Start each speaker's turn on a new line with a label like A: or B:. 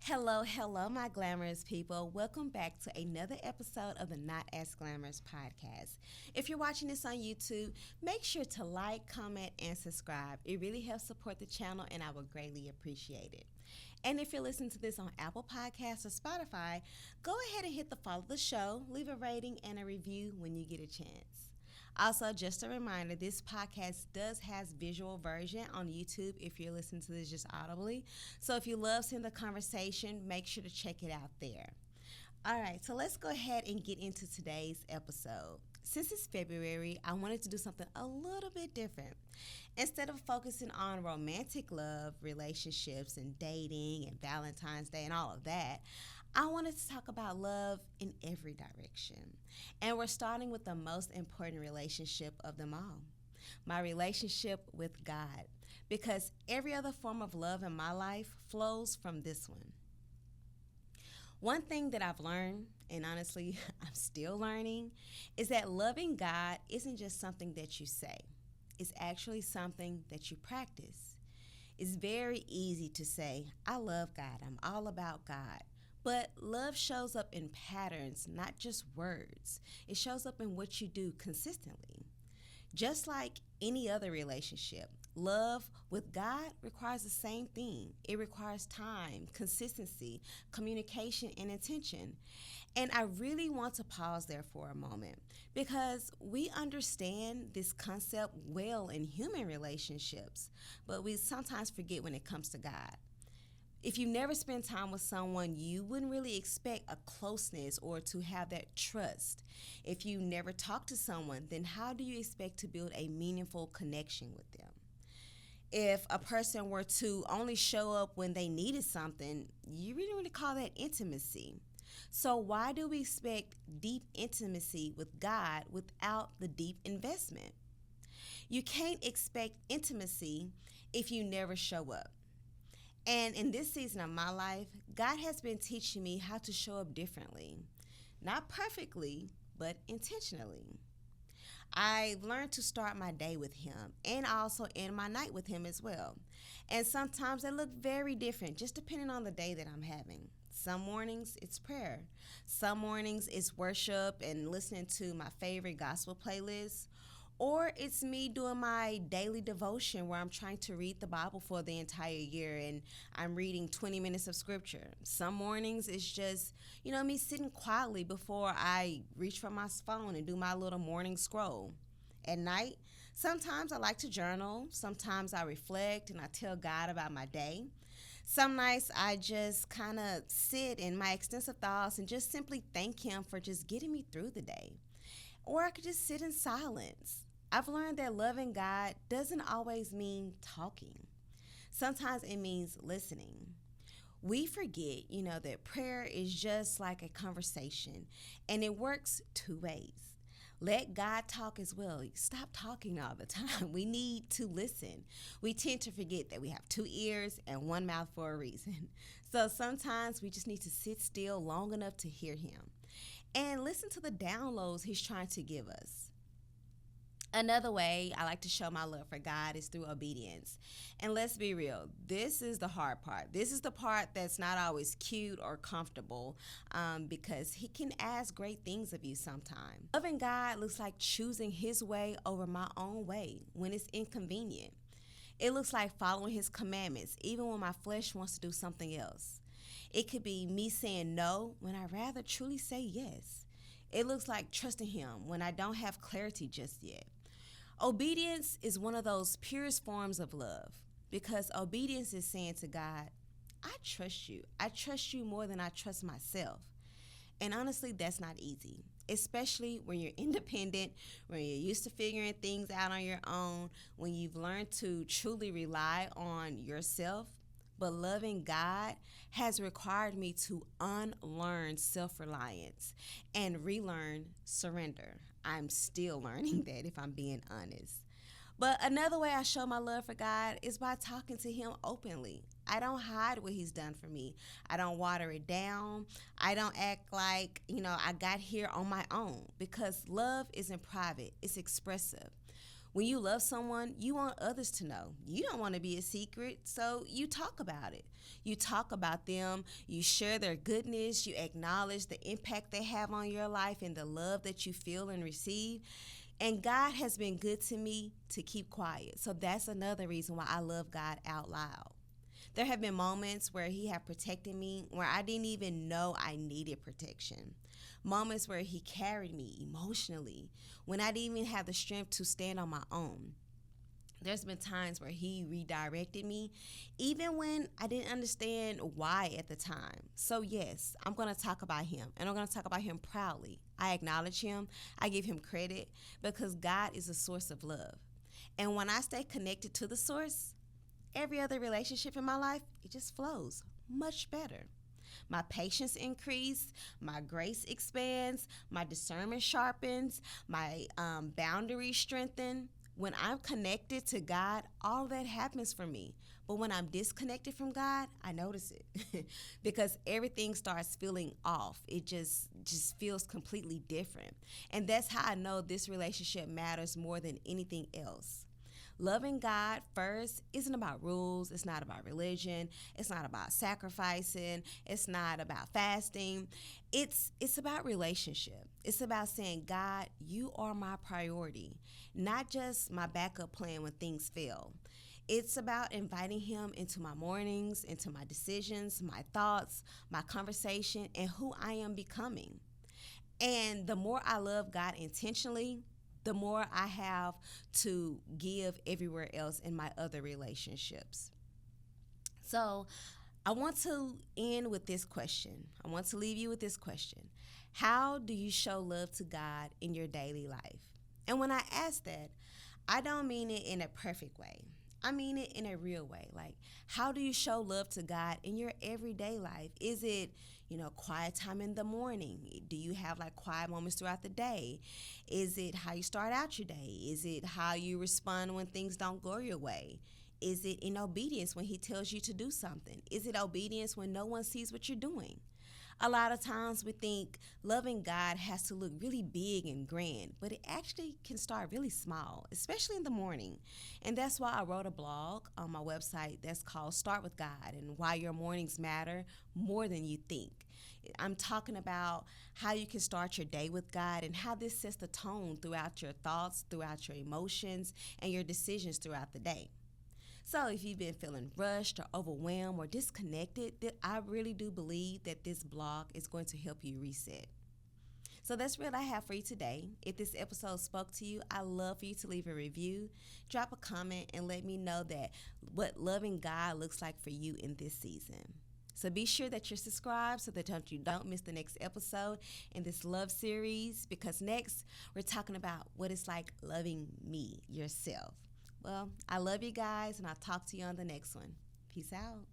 A: Hello, my glamorous people. Welcome back to another episode of the Not As Glamorous podcast. If you're watching this on YouTube, make sure to like, comment, and subscribe. It really helps support the channel, and I would greatly appreciate it. And if you're listening to this on Apple Podcasts or Spotify, go ahead and hit the follow the show, leave a rating and a review when you get a chance. Also, just a reminder, this podcast does have visual version on YouTube if you're listening to this just audibly. So if you love seeing the conversation, make sure to check it out there. All right, so let's go ahead and get into today's episode. Since it's February, I wanted to do something a little bit different. Instead of focusing on romantic love, relationships, and dating, and Valentine's Day, and all of that, I wanted to talk about love in every direction. And we're starting with the most important relationship of them all, my relationship with God, because every other form of love in my life flows from this one. One thing that I've learned, and honestly, I'm still learning, is that loving God isn't just something that you say. It's actually something that you practice. It's very easy to say, I love God, I'm all about God. But love shows up in patterns, not just words. It shows up in what you do consistently. Just like any other relationship, love with God requires the same thing. It requires time, consistency, communication, and intention. And I really want to pause there for a moment because we understand this concept well in human relationships, but we sometimes forget when it comes to God. If you never spend time with someone, you wouldn't really expect a closeness or to have that trust. If you never talk to someone, then how do you expect to build a meaningful connection with them? If a person were to only show up when they needed something, you really call that intimacy. So why do we expect deep intimacy with God without the deep investment? You can't expect intimacy if you never show up. And in this season of my life, God has been teaching me how to show up differently. Not perfectly, but intentionally. I've learned to start my day with Him and also end my night with Him as well. And sometimes they look very different, just depending on the day that I'm having. Some mornings it's prayer. Some mornings it's worship and listening to my favorite gospel playlist. Or it's me doing my daily devotion where I'm trying to read the Bible for the entire year and I'm reading 20 minutes of scripture. Some mornings it's just, me sitting quietly before I reach for my phone and do my little morning scroll. At night, sometimes I like to journal. Sometimes I reflect and I tell God about my day. Some nights I just kind of sit in my extensive thoughts and just simply thank Him for just getting me through the day. Or I could just sit in silence. I've learned that loving God doesn't always mean talking. Sometimes it means listening. We forget, that prayer is just like a conversation, and it works two ways. Let God talk as well. Stop talking all the time. We need to listen. We tend to forget that we have two ears and one mouth for a reason. So sometimes we just need to sit still long enough to hear Him and listen to the downloads He's trying to give us. Another way I like to show my love for God is through obedience. And let's be real, this is the hard part. This is the part that's not always cute or comfortable because He can ask great things of you sometimes. Loving God looks like choosing His way over my own way when it's inconvenient. It looks like following His commandments even when my flesh wants to do something else. It could be me saying no when I'd rather truly say yes. It looks like trusting Him when I don't have clarity just yet. Obedience is one of those purest forms of love because obedience is saying to God, I trust you. I trust you more than I trust myself. And honestly, that's not easy, especially when you're independent, when you're used to figuring things out on your own, when you've learned to truly rely on yourself. But loving God has required me to unlearn self-reliance and relearn surrender. I'm still learning that if I'm being honest. But another way I show my love for God is by talking to Him openly. I don't hide what He's done for me. I don't water it down. I don't act like, I got here on my own because love isn't private. It's expressive. When you love someone, you want others to know. You don't want to be a secret, so you talk about it. You talk about them, you share their goodness, you acknowledge the impact they have on your life and the love that you feel and receive. And God has been good to me to keep quiet. So that's another reason why I love God out loud. There have been moments where He have protected me where I didn't even know I needed protection. Moments where He carried me emotionally when I didn't even have the strength to stand on my own. There's been times where He redirected me, even when I didn't understand why at the time. So yes, I'm going to talk about Him, and I'm going to talk about Him proudly. I acknowledge Him. I give Him credit because God is a source of love. And when I stay connected to the source, every other relationship in my life, it just flows much better. My patience increase, my grace expands, my discernment sharpens, my boundaries strengthen. When I'm connected to God, all that happens for me. But when I'm disconnected from God, I notice it because everything starts feeling off. It just feels completely different. And that's how I know this relationship matters more than anything else. Loving God first isn't about rules. It's not about religion. It's not about sacrificing. It's not about fasting. It's about relationship. It's about saying, God, you are my priority, not just my backup plan when things fail. It's about inviting Him into my mornings, into my decisions, my thoughts, my conversation, and who I am becoming. And the more I love God intentionally, the more I have to give everywhere else in my other relationships. So I want to end with this question. I want to leave you with this question. How do you show love to God in your daily life? And when I ask that, I don't mean it in a perfect way. I mean it in a real way. Like, how do you show love to God in your everyday life? Is it, quiet time in the morning? Do you have like quiet moments throughout the day? Is it how you start out your day? Is it how you respond when things don't go your way? Is it in obedience when He tells you to do something? Is it obedience when no one sees what you're doing? A lot of times we think loving God has to look really big and grand, but it actually can start really small, especially in the morning. And that's why I wrote a blog on my website that's called Start with God and why your mornings matter more than you think. I'm talking about how you can start your day with God and how this sets the tone throughout your thoughts, throughout your emotions, and your decisions throughout the day. So if you've been feeling rushed or overwhelmed or disconnected, I really do believe that this blog is going to help you reset. So that's what I have for you today. If this episode spoke to you, I'd love for you to leave a review, drop a comment, and let me know that what loving God looks like for you in this season. So be sure that you're subscribed so that you don't miss the next episode in this love series, because next we're talking about what it's like loving me, yourself. Well, I love you guys, and I'll talk to you on the next one. Peace out.